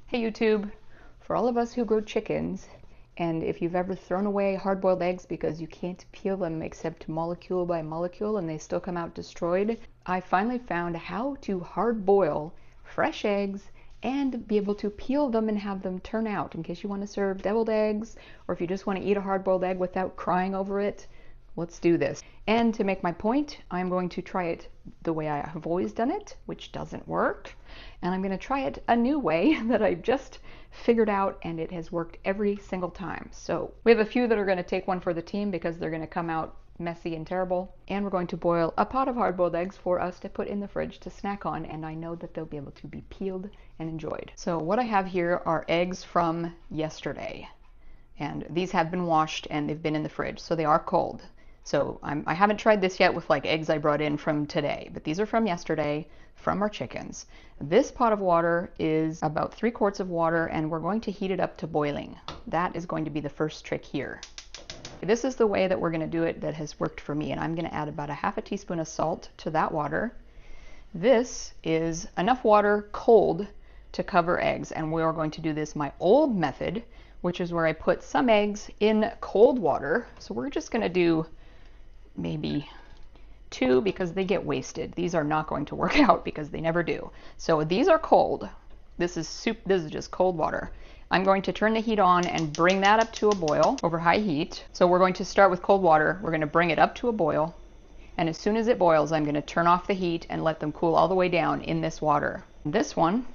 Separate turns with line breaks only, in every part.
Hey YouTube, for all of us who grow chickens, and if you've ever thrown away hard-boiled eggs because you can't peel them except molecule by molecule and they still come out destroyed, I finally found how to hard-boil fresh eggs and be able to peel them and have them turn out in case you want to serve deviled eggs, or if you just want to eat a hard-boiled egg without crying over it. Let's do this. And to make my point, I'm going to try it the way I have always done it, which doesn't work. And I'm going to try it a new way that I've just figured out, and it has worked every single time. So we have a few that are going to take one for the team because they're going to come out messy and terrible. And we're going to boil a pot of hard-boiled eggs for us to put in the fridge to snack on, and I know that they'll be able to be peeled and enjoyed. So what I have here are eggs from yesterday. And these have been washed and they've been in the fridge, so they are cold. So I haven't tried this yet with like eggs I brought in from today, but these are from yesterday from our chickens. This pot of water is about 3 quarts of water, and we're going to heat it up to boiling. That is going to be the first trick here. This is the way that we're going to do it that has worked for me, and I'm going to add about a half a teaspoon of salt to that water. This is enough water cold to cover eggs, and we are going to do this my old method, which is where I put some eggs in cold water. So we're just going to do maybe 2 because they get wasted. These are not going to work out because they never do. So these are cold. This is just cold water. I'm going to turn the heat on and bring that up to a boil over high heat. So we're going to start with cold water. We're going to bring it up to a boil. And as soon as it boils, I'm going to turn off the heat and let them cool all the way down in this water. This one,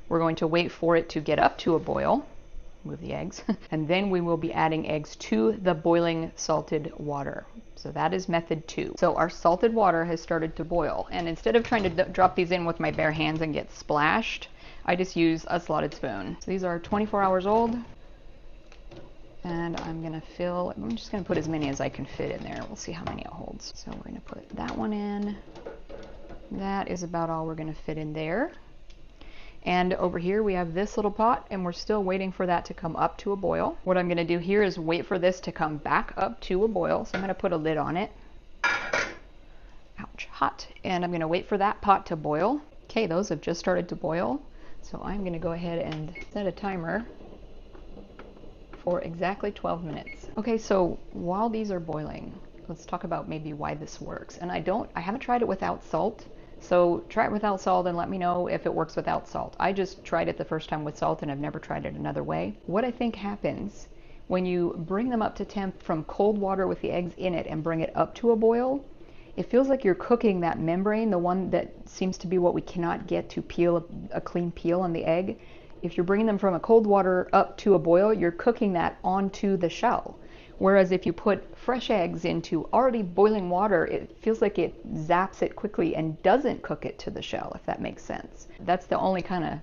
we're going to wait for it to get up to a boil. Move the eggs. And then we will be adding eggs to the boiling salted water. So that is method 2. So our salted water has started to boil, and instead of trying to drop these in with my bare hands and get splashed, I just use a slotted spoon. So these are 24 hours old, and I'm just gonna put as many as I can fit in there. We'll see how many it holds. So we're gonna put that one in. That is about all we're gonna fit in there. And over here we have this little pot, and we're still waiting for that to come up to a boil. What I'm going to do here is wait for this to come back up to a boil. So I'm going to put a lid on it. Ouch, hot. And I'm going to wait for that pot to boil. Okay, those have just started to boil. So I'm going to go ahead and set a timer for exactly 12 minutes. Okay, so while these are boiling, let's talk about maybe why this works. And I haven't tried it without salt. So try it without salt and let me know if it works without salt. I just tried it the first time with salt and I've never tried it another way. What I think happens when you bring them up to temp from cold water with the eggs in it and bring it up to a boil, it feels like you're cooking that membrane, the one that seems to be what we cannot get to peel a clean peel on the egg. If you're bringing them from a cold water up to a boil, you're cooking that onto the shell. Whereas if you put fresh eggs into already boiling water, it feels like it zaps it quickly and doesn't cook it to the shell, if that makes sense. That's the only kind of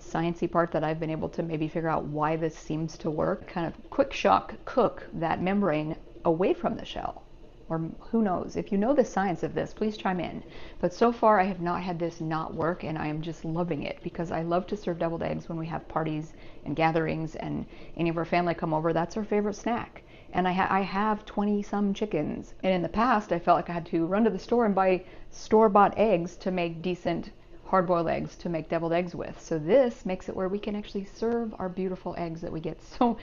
sciencey part that I've been able to maybe figure out why this seems to work. Kind of quick shock cook that membrane away from the shell. Or who knows? If you know the science of this, please chime in. But so far I have not had this not work, and I am just loving it because I love to serve deviled eggs when we have parties and gatherings and any of our family come over. That's our favorite snack. And I have 20-some chickens. And in the past, I felt like I had to run to the store and buy store-bought eggs to make decent hard-boiled eggs to make deviled eggs with. So this makes it where we can actually serve our beautiful eggs that we get so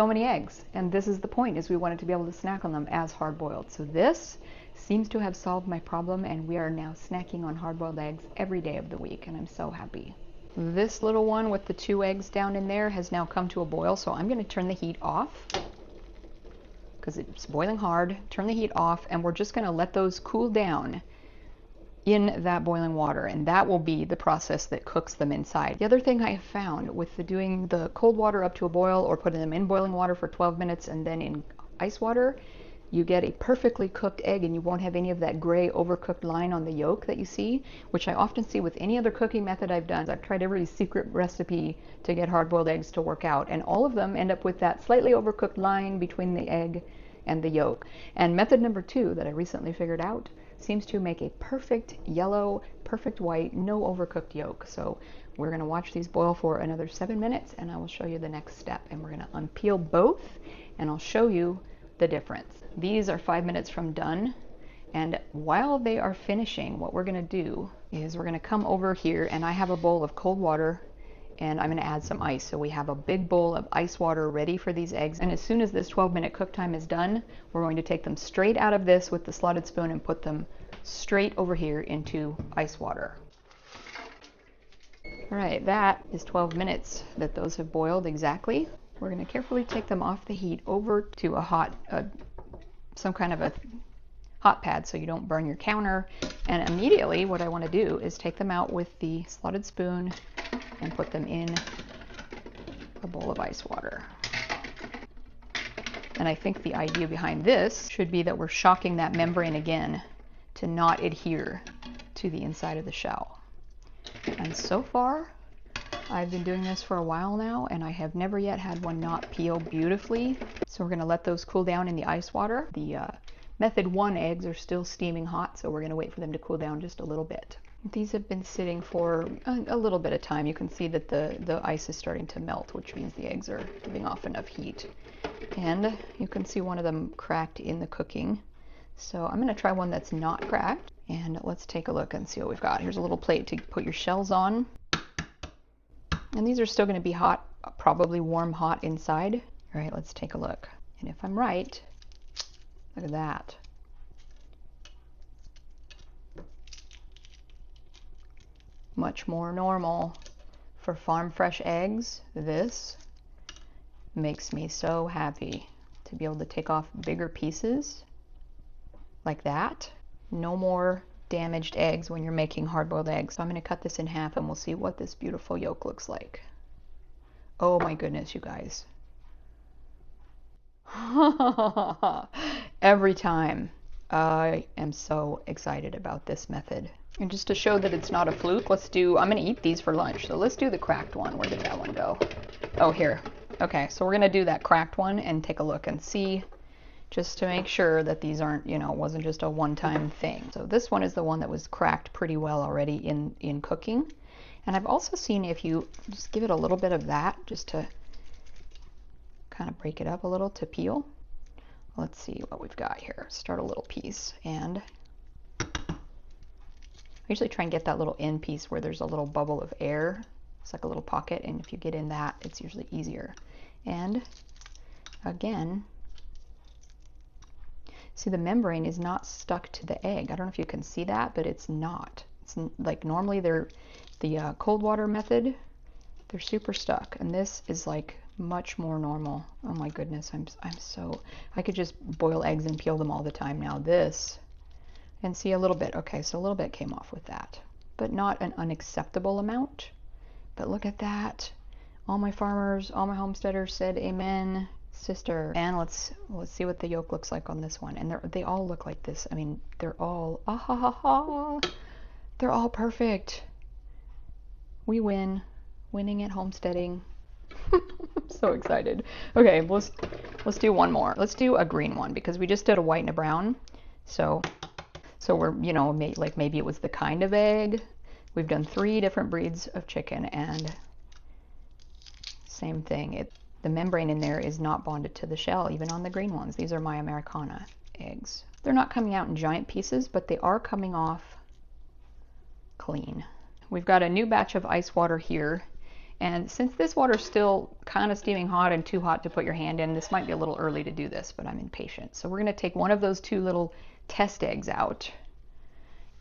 many eggs. And this is the point, is we wanted to be able to snack on them as hard-boiled. So this seems to have solved my problem, and we are now snacking on hard-boiled eggs every day of the week, and I'm so happy. This little one with the 2 eggs down in there has now come to a boil, so I'm going to turn the heat off because it's boiling hard. Turn the heat off, and we're just going to let those cool down in that boiling water, and that will be the process that cooks them inside. The other thing I have found with doing the cold water up to a boil or putting them in boiling water for 12 minutes and then in ice water, you get a perfectly cooked egg, and you won't have any of that gray overcooked line on the yolk that you see, which I often see with any other cooking method I've done. I've tried every secret recipe to get hard-boiled eggs to work out, and all of them end up with that slightly overcooked line between the egg and the yolk. And method number 2 that I recently figured out seems to make a perfect yellow, perfect white, no overcooked yolk. So we're going to watch these boil for another 7 minutes, and I will show you the next step. And we're going to unpeel both, and I'll show you the difference. These are 5 minutes from done, and while they are finishing, what we're going to do is we're going to come over here, and I have a bowl of cold water, and I'm going to add some ice. So we have a big bowl of ice water ready for these eggs. And as soon as this 12-minute cook time is done, we're going to take them straight out of this with the slotted spoon and put them straight over here into ice water. All right, that is 12 minutes that those have boiled exactly. We're going to carefully take them off the heat over to a hot, some kind of a hot pad so you don't burn your counter. And immediately what I want to do is take them out with the slotted spoon and put them in a bowl of ice water. And I think the idea behind this should be that we're shocking that membrane again to not adhere to the inside of the shell. And so far, I've been doing this for a while now, and I have never yet had one not peel beautifully. So we're going to let those cool down in the ice water. The method 1 eggs are still steaming hot, so we're going to wait for them to cool down just a little bit. These have been sitting for a little bit of time. You can see that the ice is starting to melt, which means the eggs are giving off enough heat. And you can see one of them cracked in the cooking. So I'm going to try one that's not cracked. And let's take a look and see what we've got. Here's a little plate to put your shells on. And these are still going to be hot, probably warm hot inside. All right, let's take a look. And if I'm right, look at that. Much more normal. For farm fresh eggs, this makes me so happy to be able to take off bigger pieces like that. No more damaged eggs when you're making hard-boiled eggs. So I'm going to cut this in half and we'll see what this beautiful yolk looks like. Oh my goodness, you guys. Every time. I am so excited about this method. And just to show that it's not a fluke, I'm going to eat these for lunch. So let's do the cracked one. Where did that one go? Oh, here. Okay, so we're going to do that cracked one and take a look and see, just to make sure that these aren't, wasn't just a one-time thing. So this one is the one that was cracked pretty well already in cooking. And I've also seen if you just give it a little bit of that, just to kind of break it up a little to peel. Let's see what we've got here. Start a little piece, and I usually try and get that little end piece where there's a little bubble of air. It's like a little pocket, and if you get in that, it's usually easier. And again, see, the membrane is not stuck to the egg. I don't know if you can see that, but it's not. It's like normally the cold water method, they're super stuck, and this is like much more normal. Oh my goodness, I could just boil eggs and peel them all the time now. This, and see a little bit. Okay, so a little bit came off with that, but not an unacceptable amount. But look at that. All my farmers, all my homesteaders said amen, sister. And let's see what the yolk looks like on this one. And they all look like this. I mean, they're all they're all perfect. We win. Winning at homesteading. I'm so excited. Okay, let's do one more. Let's do a green one because we just did a white and a brown. So we're, like maybe it was the kind of egg. We've done 3 different breeds of chicken, and same thing. The membrane in there is not bonded to the shell, even on the green ones. These are my Americana eggs. They're not coming out in giant pieces, but they are coming off clean. We've got a new batch of ice water here. And since this water's still kind of steaming hot and too hot to put your hand in, this might be a little early to do this, but I'm impatient. So we're going to take one of those 2 little test eggs out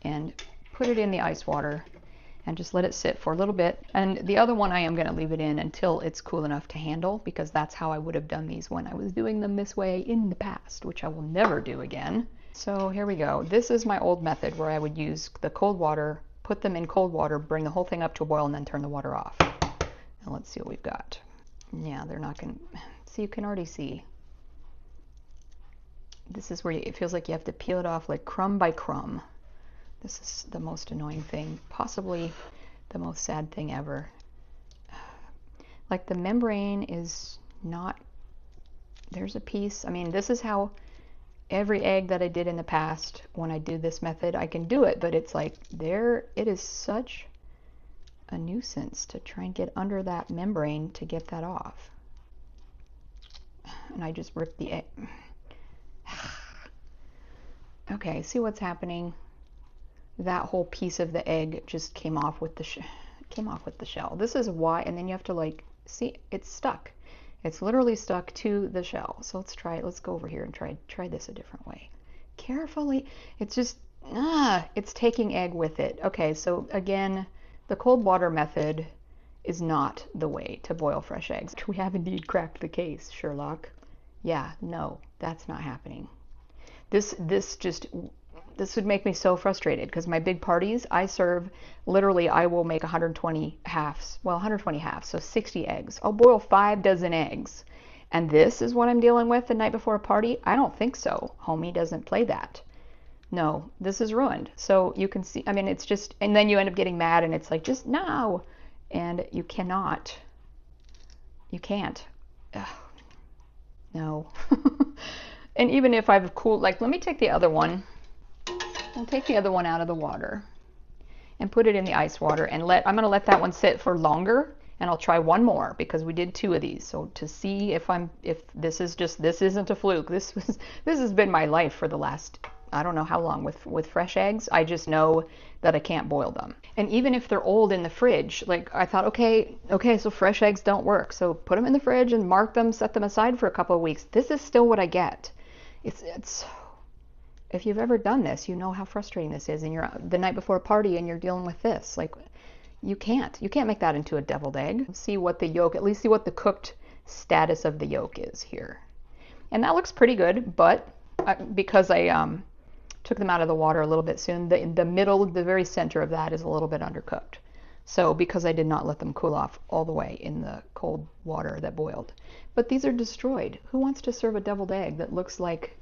and put it in the ice water and just let it sit for a little bit. And the other one I am going to leave it in until it's cool enough to handle, because that's how I would have done these when I was doing them this way in the past, which I will never do again. So here we go. This is my old method where I would use the cold water, put them in cold water, bring the whole thing up to a boil, and then turn the water off. And let's see what we've got. Yeah, they're not going to... See, you can already see. This is where it feels like you have to peel it off like crumb by crumb. This is the most annoying thing, possibly the most sad thing ever. Like the membrane is not... There's a piece. I mean, this is how every egg that I did in the past, when I do this method, I can do it, but it's like it is such a nuisance to try and get under that membrane to get that off. And I just ripped the egg. Okay, see what's happening? That whole piece of the egg just came off with the came off with the shell. This is why, and then you have to like, see, it's stuck. It's literally stuck to the shell. So let's try it. Let's go over here and try this a different way. Carefully. It's just, it's taking egg with it. Okay, so again, the cold water method is not the way to boil fresh eggs. We have indeed cracked the case, Sherlock. Yeah, no, that's not happening. This would make me so frustrated because my big parties, I serve, literally, I will make 120 halves. Well, 120 halves, so 60 eggs. I'll boil 5 dozen eggs. And this is what I'm dealing with the night before a party? I don't think so. Homie doesn't play that. No, this is ruined. So you can see, I mean, it's just, and then you end up getting mad and it's like, just no. And you cannot. You can't. Ugh. No. And even if I've cooled, like, let me take the other one. I'll take the other one out of the water and put it in the ice water and I'm going to let that one sit for longer, and I'll try one more because we did 2 of these. So to see if this isn't a fluke. This has been my life for the last, I don't know how long with fresh eggs. I just know that I can't boil them. And even if they're old in the fridge, like I thought, okay, so fresh eggs don't work. So put them in the fridge and mark them, set them aside for a couple of weeks. This is still what I get. It's if you've ever done this, you know how frustrating this is. And you're the night before a party and you're dealing with this. Like, you can't make that into a deviled egg. See what the yolk, at least see what the cooked status of the yolk is here. And that looks pretty good, but because I took them out of the water a little bit soon, the middle, the very center of that is a little bit undercooked. So because I did not let them cool off all the way in the cold water that boiled. But these are destroyed. Who wants to serve a deviled egg that looks like,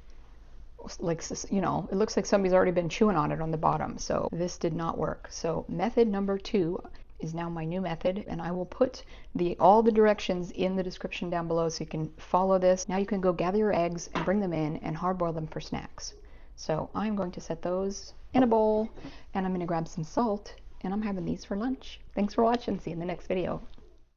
you know, it looks like somebody's already been chewing on it on the bottom. So this did not work. So method number 2 is now my new method, and I will put all the directions in the description down below so you can follow this. Now you can go gather your eggs and bring them in and hard boil them for snacks. So I'm going to set those in a bowl, and I'm going to grab some salt, and I'm having these for lunch. Thanks for watching. See you in the next video.